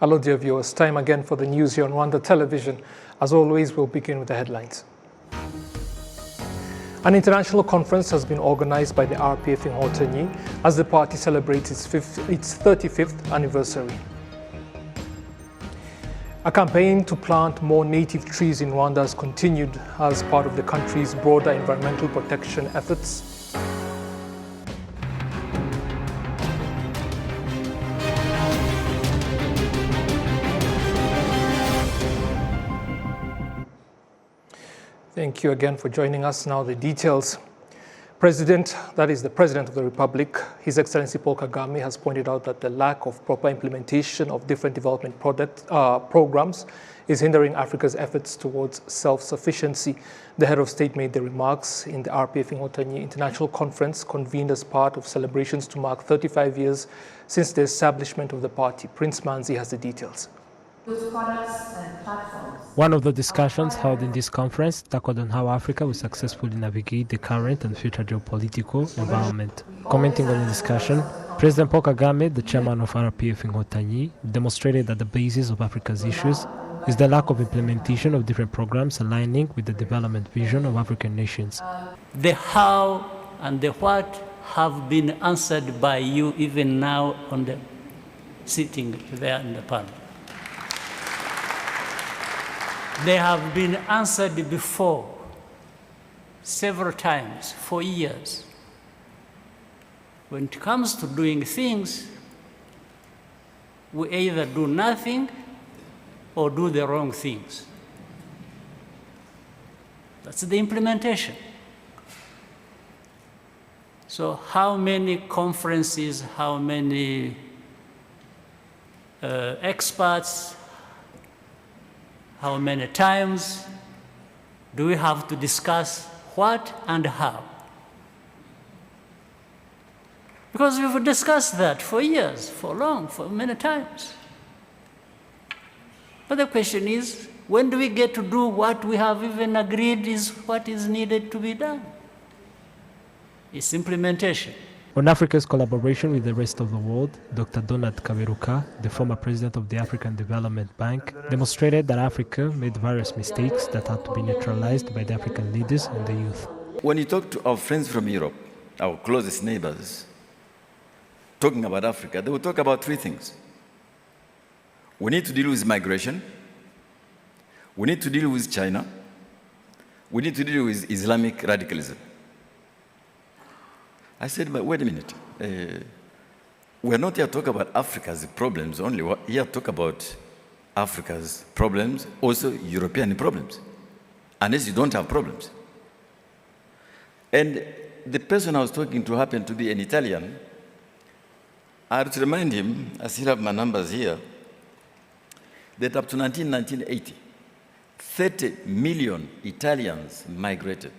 Hello dear viewers, time again for the news here on Rwanda Television. As always, we'll begin with the headlines. An international conference has been organized by the RPF in Hortony as the party celebrates its 35th anniversary. A campaign to plant more native trees in Rwanda has continued as part of the country's broader environmental protection efforts. Thank you again for joining us. Now the details. The President of the Republic, His Excellency Paul Kagame, has pointed out that the lack of proper implementation of different development programs is hindering Africa's efforts towards self-sufficiency. The head of state made the remarks in the RPF in Hortony International Conference convened as part of celebrations to mark 35 years since the establishment of the party. Prince Manzi has the details. One of the discussions held in this conference tackled on how Africa will successfully navigate the current and future geopolitical environment. Commenting on the discussion, President Paul Kagame, the chairman of RPF in Hortony, demonstrated that the basis of Africa's issues is the lack of implementation of different programs aligning with the development vision of African nations. The how and the what have been answered by you even now on the sitting there in the panel. They have been answered before, several times, for years. When it comes to doing things, we either do nothing or do the wrong things. That's the implementation. So how many conferences, how many experts, how many times do we have to discuss what and how? Because we've discussed that for years, for many times. But the question is, when do we get to do what we have even agreed is what is needed to be done? It's implementation. On Africa's collaboration with the rest of the world, Dr. Donald Kaberuka, the former president of the African Development Bank, demonstrated that Africa made various mistakes that had to be neutralized by the African leaders and the youth. When you talk to our friends from Europe, our closest neighbors, talking about Africa, they will talk about three things. We need to deal with migration. We need to deal with China. We need to deal with Islamic radicalism. I said, but wait a minute. We're not here to talk about Africa's problems only. We're here to talk about Africa's problems, also European problems, unless you don't have problems. And the person I was talking to happened to be an Italian. I had to remind him, I still have my numbers here, that up to 1980, 30 million Italians migrated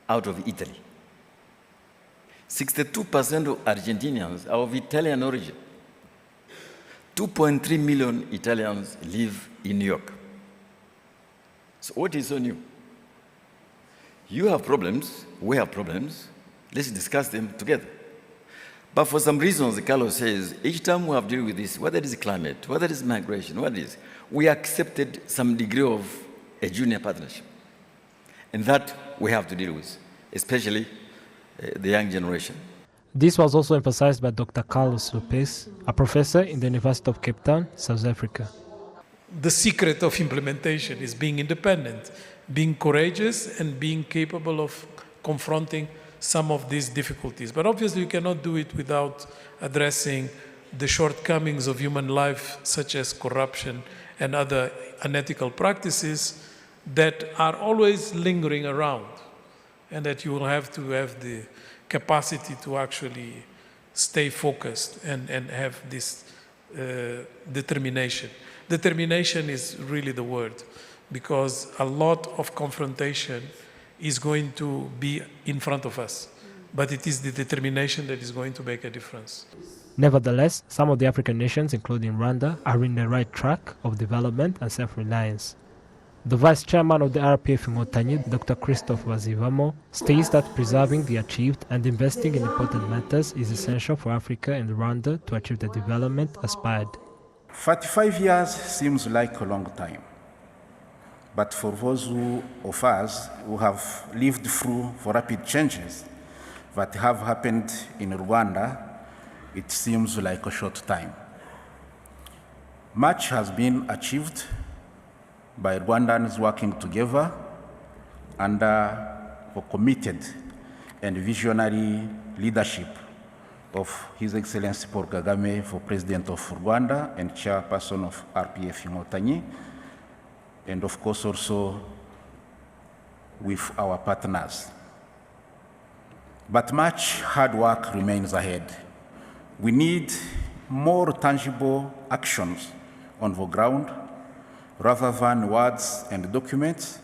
out of Italy. 62% of Argentinians are of Italian origin. 2.3 million Italians live in New York. So what is so new? You have problems, we have problems, let's discuss them together. But for some reasons, Carlos says, each time we have to deal with this, whether it is climate, whether it is migration, what it is, we accepted some degree of a junior partnership. And that we have to deal with, especially the young generation. This was also emphasized by Dr. Carlos Lopez, a professor in the University of Cape Town, South Africa. The secret of implementation is being independent, being courageous, and being capable of confronting some of these difficulties. But obviously, you cannot do it without addressing the shortcomings of human life, such as corruption and other unethical practices that are always lingering around, and that you will have to have the capacity to actually stay focused and have this determination. Determination is really the word, because a lot of confrontation is going to be in front of us, but it is the determination that is going to make a difference. Nevertheless, some of the African nations, including Rwanda, are in the right track of development and self-reliance. The vice chairman of the RPF in Hortony, Dr. Christophe Bazivamo, states that preserving the achieved and investing in important matters is essential for Africa and Rwanda to achieve the development aspired. 45 years seems like a long time, but for those of us who have lived through the rapid changes that have happened in Rwanda, it seems like a short time. Much has been achieved by Rwandans working together under the committed and visionary leadership of His Excellency Paul Kagame, for President of Rwanda and Chairperson of RPF Inkotanyi, and of course also with our partners. But much hard work remains ahead. We need more tangible actions on the ground rather than words and documents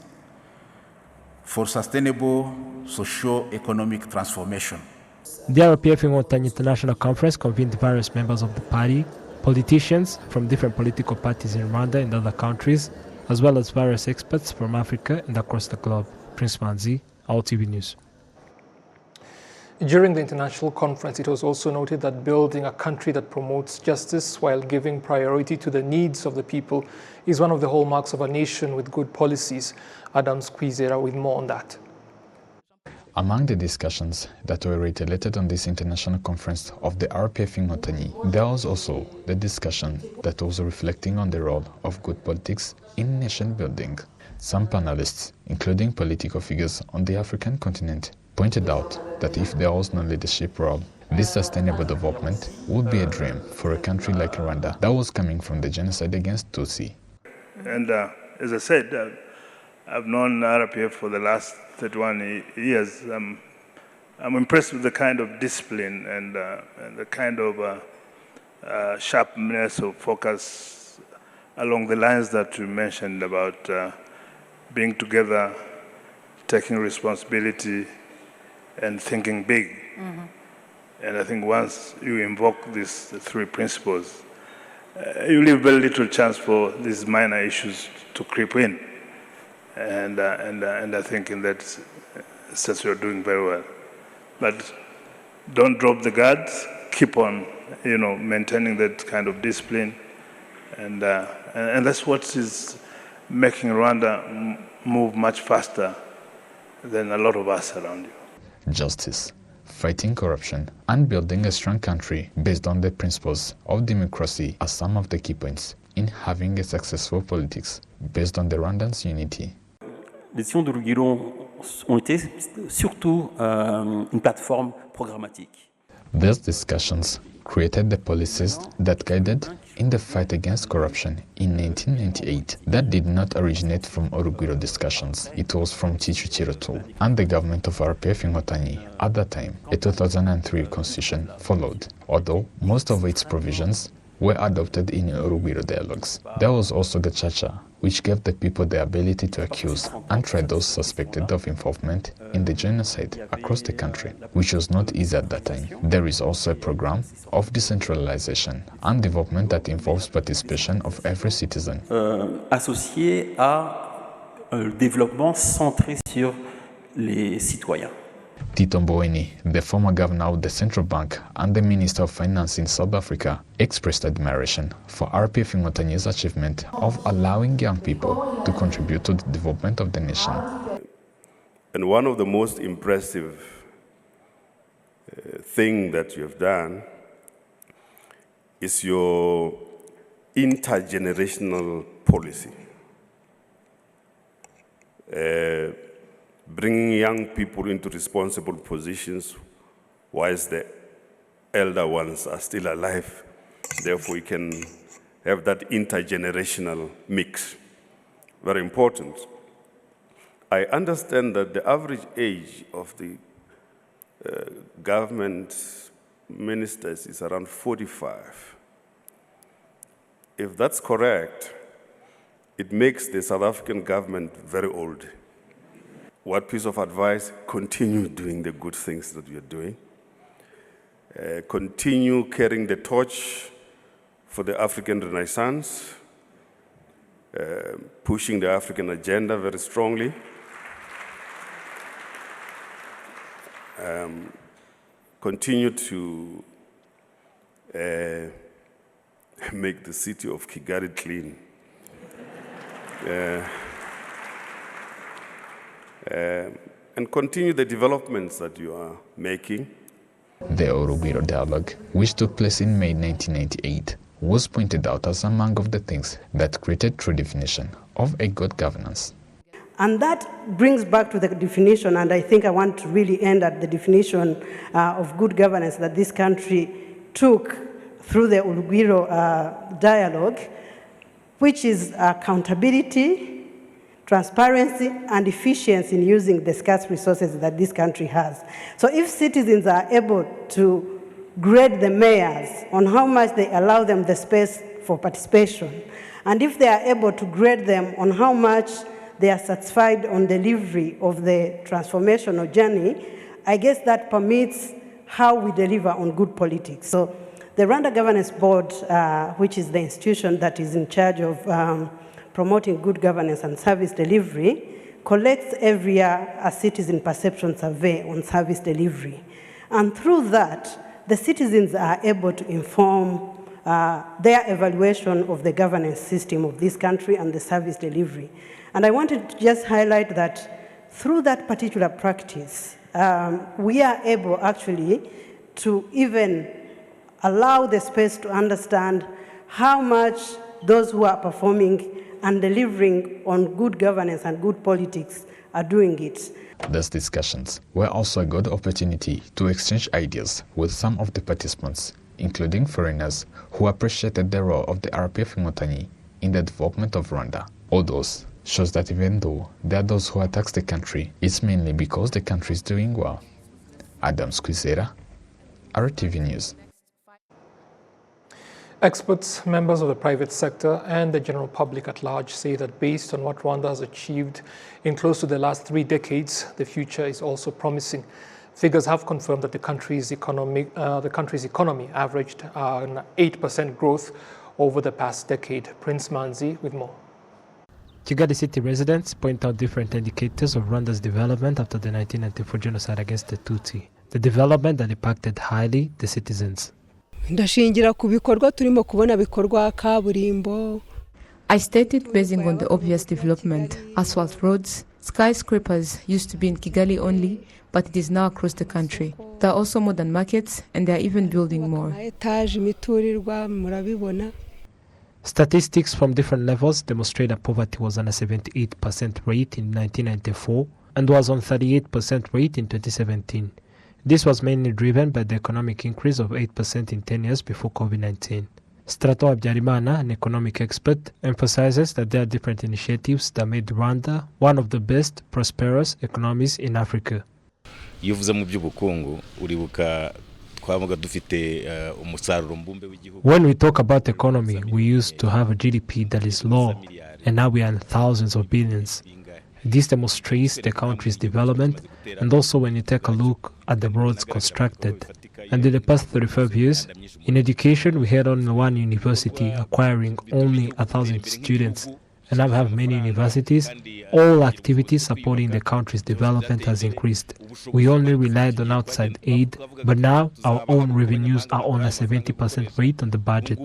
for sustainable socio-economic transformation. The RPF Inkotanyi International Conference convened various members of the party, politicians from different political parties in Rwanda and other countries, as well as various experts from Africa and across the globe. Prince Manzi, RwandaTV News. During the international conference, it was also noted that building a country that promotes justice while giving priority to the needs of the people is one of the hallmarks of a nation with good policies. Adam Squizera with more on that. Among the discussions that were reiterated on this international conference of the RPF Inkotanyi, there was also the discussion that was reflecting on the role of good politics in nation building. Some panelists, including political figures on the African continent, pointed out that if there was no leadership role, this sustainable development would be a dream for a country like Rwanda that was coming from the genocide against Tutsi. And as I said, I've known RPF for the last 31 years. I'm impressed with the kind of discipline and the kind of sharpness of focus along the lines that you mentioned about being together, taking responsibility, and thinking big. Mm-hmm. And I think once you invoke these three principles, you leave very little chance for these minor issues to creep in. And I think in that sense you're doing very well. But don't drop the guards. Keep on, maintaining that kind of discipline, and that's what is making Rwanda move much faster than a lot of us around you. Justice, fighting corruption, and building a strong country based on the principles of democracy are some of the key points in having a successful politics based on the Rwandans' unity. Les décisions de Louis-Guillon ont été surtout une plateforme programmatique. These discussions created the policies that guided in the fight against corruption in 1998 that did not originate from Urugwiro discussions. It was from Chichuchiro too. And the government of RPF Inkotanyi at that time, a 2003 constitution followed, although most of its provisions were adopted in Urugwiro dialogues. There was also Gacaca, which gave the people the ability to accuse and try those suspected of involvement in the genocide across the country, which was not easy at that time. There is also a program of decentralization and development that involves participation of every citizen. Associé à un développement centré sur les citoyens. Tito Mboweni, the former governor of the central bank and the minister of finance in South Africa, expressed admiration for RPF Inkotanyi's achievement of allowing young people to contribute to the development of the nation. And one of the most impressive thing that you have done is your intergenerational policy. Bringing young people into responsible positions whilst the elder ones are still alive. Therefore, we can have that intergenerational mix. Very important. I understand that the average age of the government ministers is around 45. If that's correct, it makes the South African government very old. What piece of advice? Continue doing the good things that you're doing. Continue carrying the torch for the African Renaissance, pushing the African agenda very strongly. Continue to make the city of Kigali clean. And continue the developments that you are making. The Urugwiro dialogue, which took place in May 1998, was pointed out as among of the things that created true definition of a good governance. And that brings back to the definition, and I think I want to really end at the definition of good governance that this country took through the Urugwiro dialogue, which is accountability, transparency, and efficiency in using the scarce resources that this country has. So if citizens are able to grade the mayors on how much they allow them the space for participation, and if they are able to grade them on how much they are satisfied on delivery of the transformational journey, I guess that permits how we deliver on good politics. So the Rwanda Governance Board, which is the institution that is in charge of promoting good governance and service delivery, collects every year a citizen perception survey on service delivery. And through that, the citizens are able to inform their evaluation of the governance system of this country and the service delivery. And I wanted to just highlight that through that particular practice, we are able actually to even allow the space to understand how much those who are performing and delivering on good governance and good politics are doing it. These discussions were also a good opportunity to exchange ideas with some of the participants, including foreigners who appreciated the role of the RPF Inkotanyi in the development of Rwanda. All those shows that even though there are those who attack the country, it's mainly because the country is doing well. Adam Squizera, RTV News. Experts, members of the private sector, and the general public at large say that based on what Rwanda has achieved in close to the last 3 decades, the future is also promising. Figures have confirmed that the country's economy averaged an 8% growth over the past decade. Prince Manzi with more. Kigali city residents point out different indicators of Rwanda's development after the 1994 genocide against the Tutsi, the development that impacted highly the citizens. I stated basing on the obvious development. Asphalt roads, skyscrapers used to be in Kigali only, but it is now across the country. There are also modern markets, and they are even building more. Statistics from different levels demonstrate that poverty was on a 78% rate in 1994 and was on 38% rate in 2017. This was mainly driven by the economic increase of 8% in 10 years before COVID-19. Strato Habyarimana, an economic expert, emphasizes that there are different initiatives that made Rwanda one of the best prosperous economies in Africa. When we talk about economy, we used to have a GDP that is low, and now we are in thousands of billions. This demonstrates the country's development, and also when you take a look at the roads constructed. And in the past 35 years, in education we had only one university acquiring only 1,000 students, and now we have many universities. All activities supporting the country's development has increased. We only relied on outside aid, but now our own revenues are on a 70% rate on the budget.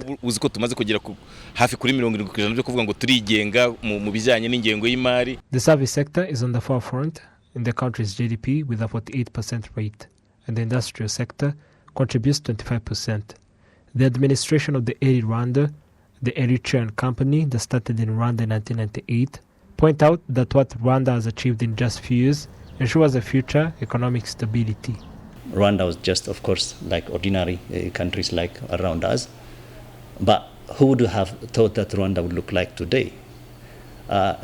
The service sector is on the forefront in the country's GDP with a 48% rate, and the industrial sector contributes 25%. The administration of the Air Rwanda, the Eritrean company that started in Rwanda in 1998, point out that what Rwanda has achieved in just few years ensures a future economic stability. Rwanda was just, of course, like ordinary countries like around us. But who would have thought that Rwanda would look like today?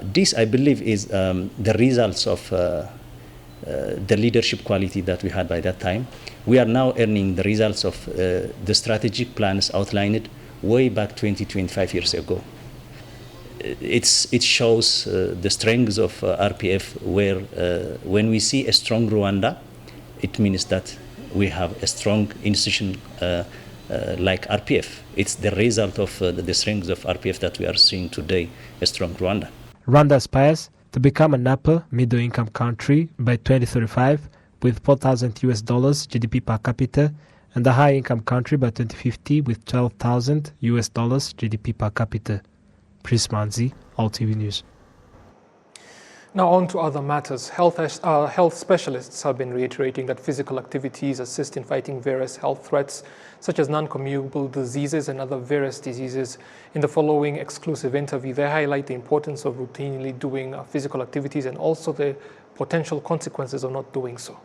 This, I believe, is the results of the leadership quality that we had by that time. We are now earning the results of the strategic plans outlined way back 25 years ago. It shows the strengths of RPF, where when we see a strong Rwanda, it means that we have a strong institution like RPF. It's the result of the strengths of RPF that we are seeing today, a strong Rwanda. Rwanda aspires to become an upper middle income country by 2035 with $4,000 GDP per capita and a high-income country by 2050 with $12,000 GDP per capita. Chris Manzi, RwandaTV News. Now on to other matters. Health specialists have been reiterating that physical activities assist in fighting various health threats, such as non-communicable diseases and other various diseases. In the following exclusive interview, they highlight the importance of routinely doing physical activities and also the potential consequences of not doing so.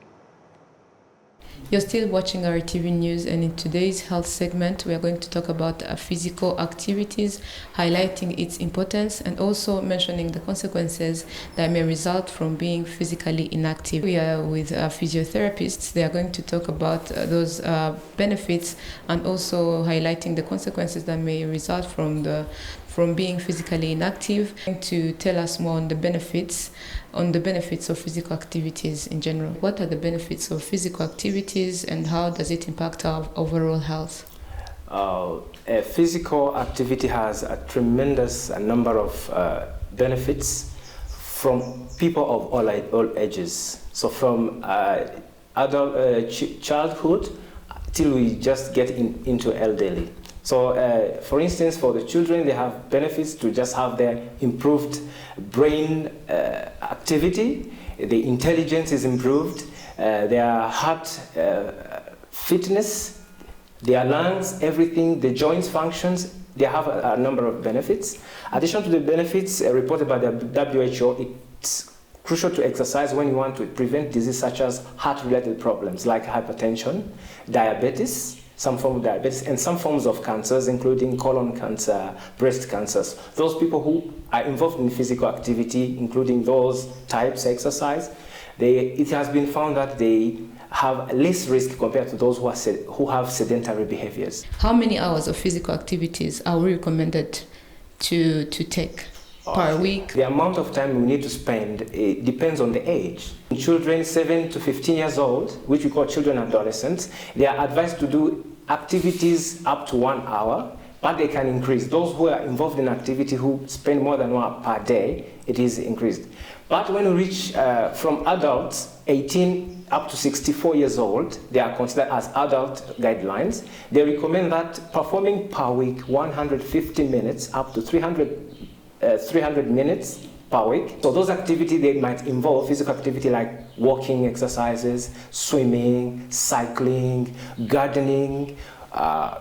You're still watching our TV news, and in today's health segment, we are going to talk about physical activities, highlighting its importance and also mentioning the consequences that may result from being physically inactive. We are with physiotherapists. They are going to talk about those benefits and also highlighting the consequences that may result from being physically inactive, to tell us more on the benefits of physical activities in general. What are the benefits of physical activities and how does it impact our overall health? Physical activity has a tremendous number of benefits from people of all ages. So from adult childhood till we just get into elderly. So, for instance, for the children, they have benefits to just have their improved brain activity, the intelligence is improved, their heart fitness, their lungs, everything, the joints functions, they have a number of benefits. Addition to the benefits reported by the WHO, it's crucial to exercise when you want to prevent disease such as heart-related problems like hypertension, diabetes, some form of diabetes, and some forms of cancers, including colon cancer, breast cancers. Those people who are involved in physical activity, including those types of exercise, it has been found that they have less risk compared to those who have sedentary behaviors. How many hours of physical activities are we recommended to take per week? The amount of time we need to spend, it depends on the age. Children 7 to 15 years old, which we call children and adolescents, they are advised to do activities up to 1 hour, but they can increase. Those who are involved in activity who spend more than 1 hour per day, it is increased. But when we reach from adults 18 up to 64 years old, they are considered as adult guidelines. They recommend that performing per week 150 minutes up to 300 minutes per week. So those activities, they might involve physical activity like walking exercises, swimming, cycling, gardening.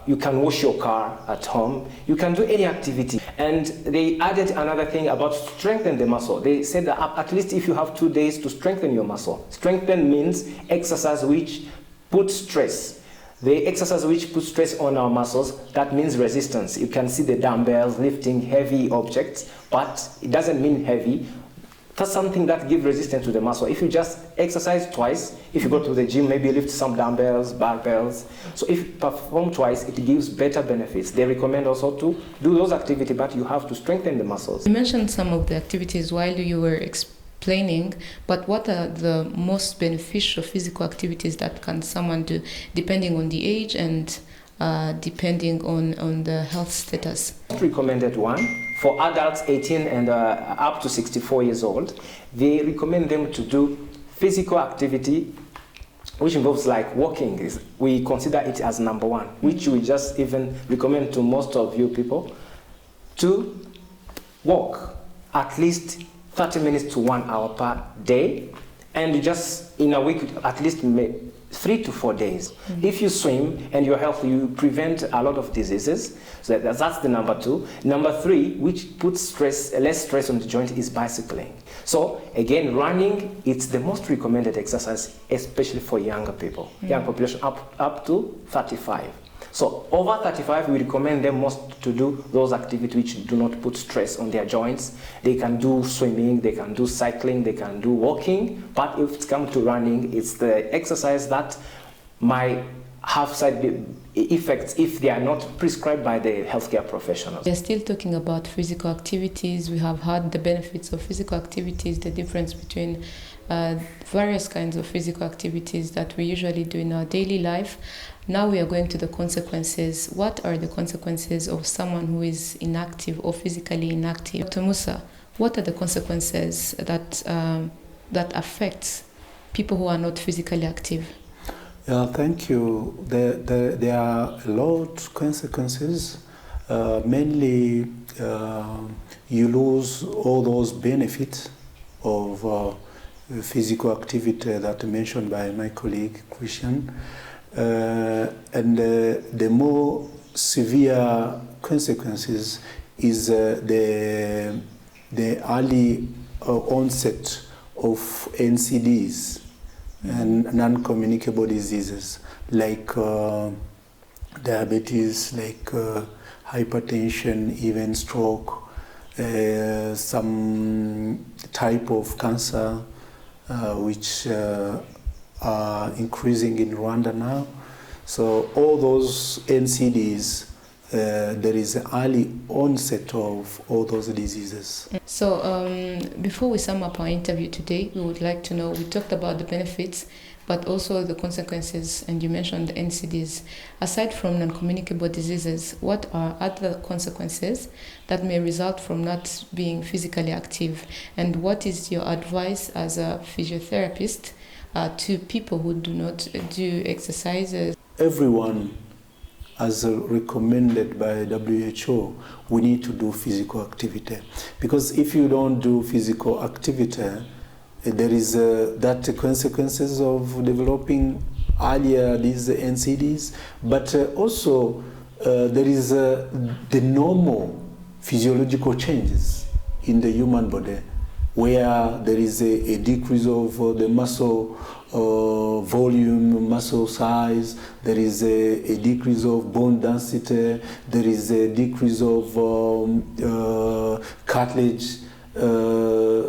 You can wash your car at home. You can do any activity. And they added another thing about strengthen the muscle. They said that at least if you have 2 days to strengthen your muscle. Strengthen means exercise which puts stress. The exercise which puts stress on our muscles, that means resistance. You can see the dumbbells lifting heavy objects, but it doesn't mean heavy. That's something that gives resistance to the muscle. If you just exercise twice, if you go to the gym, maybe lift some dumbbells, barbells. So if you perform twice, it gives better benefits. They recommend also to do those activities, but you have to strengthen the muscles. You mentioned some of the activities while you were explaining, but what are the most beneficial physical activities that can someone do, depending on the age and depending on the health status? Recommended one for adults 18 and up to 64 years old. They recommend them to do physical activity which involves like walking. We consider it as number one, which we just even recommend to most of you people to walk at least 30 minutes to 1 hour per day, and just in a week at least 3 to 4 days. If you swim and you're healthy, you prevent a lot of diseases. So that's the number 2. Number 3, which puts less stress on the joint, is bicycling. So again, running, it's the most recommended exercise, especially for younger people, young population up to 35. So over 35, we recommend them most to do those activities which do not put stress on their joints. They can do swimming, they can do cycling, they can do walking, but if it comes to running, it's the exercise that might have side effects if they are not prescribed by the healthcare professionals. We're still talking about physical activities. We have had the benefits of physical activities, the difference between various kinds of physical activities that we usually do in our daily life. Now we are going to the consequences. What are the consequences of someone who is inactive or physically inactive? Dr. Musa, what are the consequences that affect people who are not physically active? Yeah, thank you. There are a lot of consequences. Mainly, you lose all those benefits of physical activity that mentioned by my colleague Christian. And the more severe consequences is the early onset of NCDs and non-communicable diseases like diabetes, like hypertension, even stroke, some type of cancer which are increasing in Rwanda now. So all those NCDs, there is an early onset of all those diseases. So before we sum up our interview today, we would like to know, we talked about the benefits, but also the consequences, and you mentioned the NCDs. Aside from non-communicable diseases, what are other consequences that may result from not being physically active? And what is your advice as a physiotherapist to people who do not do exercises? Everyone, as recommended by WHO, we need to do physical activity. Because if you don't do physical activity, there is that consequences of developing earlier these NCDs, but also there is the normal physiological changes in the human body, where there is a decrease of the muscle volume, muscle size, there is a decrease of bone density, there is a decrease of cartilage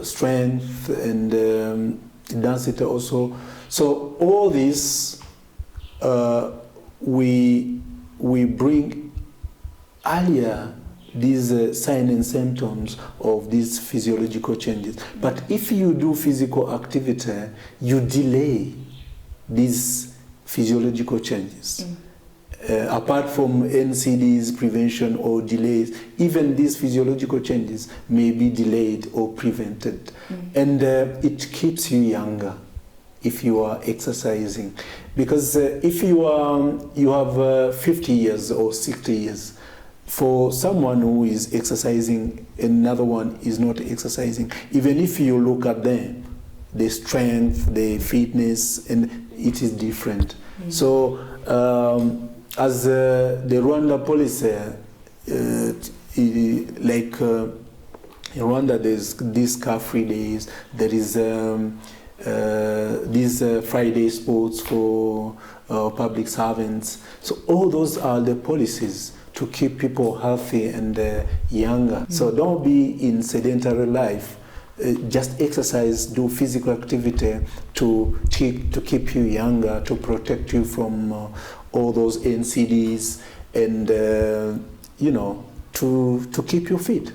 strength and density also. So all this we bring earlier these signs and symptoms of these physiological changes. But if you do physical activity, you delay these physiological changes. Apart from NCDs prevention or delays, even these physiological changes may be delayed or prevented. And it keeps you younger if you are exercising. Because if you have 50 years or 60 years, for someone who is exercising, another one is not exercising, even if you look at them, the strength, the fitness, and it is different. So as the Rwanda policy, like in Rwanda, there's these car-free days, there is these Friday sports for public servants. So all those are the policies to keep people healthy and younger. So don't be in sedentary life. Just exercise, do physical activity to keep you younger, to protect you from all those NCDs, and you know, to keep you fit.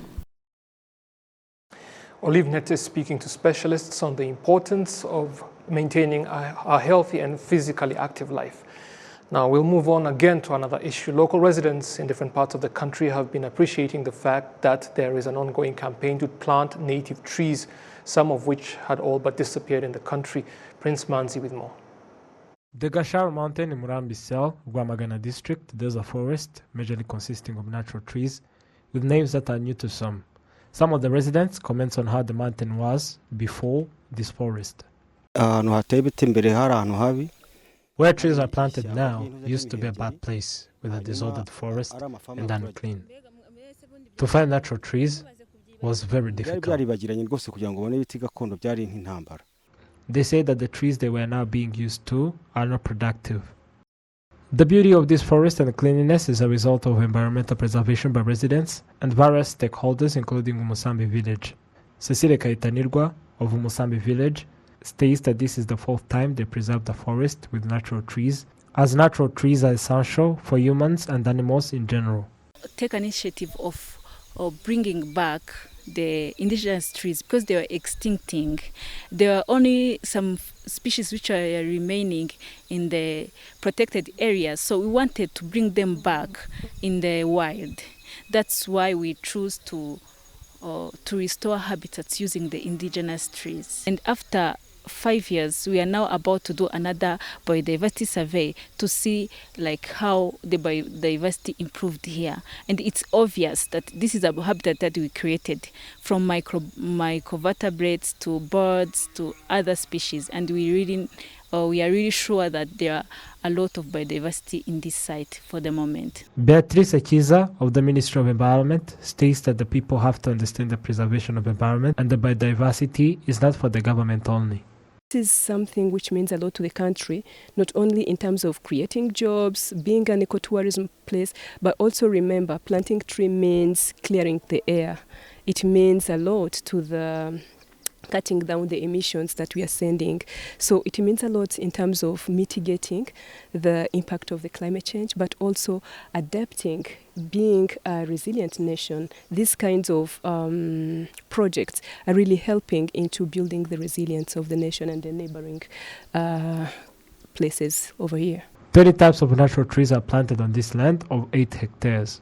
Olive Net is speaking to specialists on the importance of maintaining a healthy and physically active life. Now we'll move on again to another issue. Local residents in different parts of the country have been appreciating the fact that there is an ongoing campaign to plant native trees, some of which had all but disappeared in the country. Prince Manzi with more. The Gashar Mountain in Murambi Cell, Rwamagana district, there's a forest majorly consisting of natural trees with names that are new to some. Some of the residents comment on how the mountain was before this forest. Where trees are planted now used to be a bad place with a disordered forest and unclean. To find natural trees was very difficult. They say that the trees they were now being used to are not productive. The beauty of this forest and the cleanliness is a result of environmental preservation by residents and various stakeholders, including Umusambi village. Cecile Kaitanirwa of Umusambi village states that this is the fourth time they preserve the forest with natural trees, as natural trees are essential for humans and animals in general. Take an initiative of bringing back the indigenous trees because they were extincting. There are only some species which are remaining in the protected areas, so we wanted to bring them back in the wild. That's why we choose to restore habitats using the indigenous trees. And after 5 years, we are now about to do another biodiversity survey to see like how the biodiversity improved here. And it's obvious that this is a habitat that we created from microvertebrates to birds to other species, and we are really sure that there are a lot of biodiversity in this site for the moment. Beatrice Akiza of the Ministry of Environment states that the people have to understand the preservation of environment and the biodiversity is not for the government only. This is something which means a lot to the country, not only in terms of creating jobs, being an ecotourism place, but also remember planting tree means clearing the air. It means a lot to the cutting down the emissions that we are sending. So it means a lot in terms of mitigating the impact of the climate change, but also adapting, being a resilient nation. These kinds of projects are really helping into building the resilience of the nation and the neighboring places over here. 30 types of natural trees are planted on this land of 8 hectares.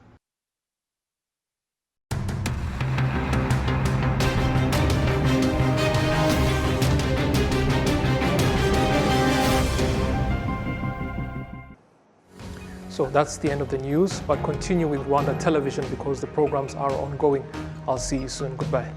So that's the end of the news, but continue with Rwanda Television because the programs are ongoing. I'll see you soon. Goodbye.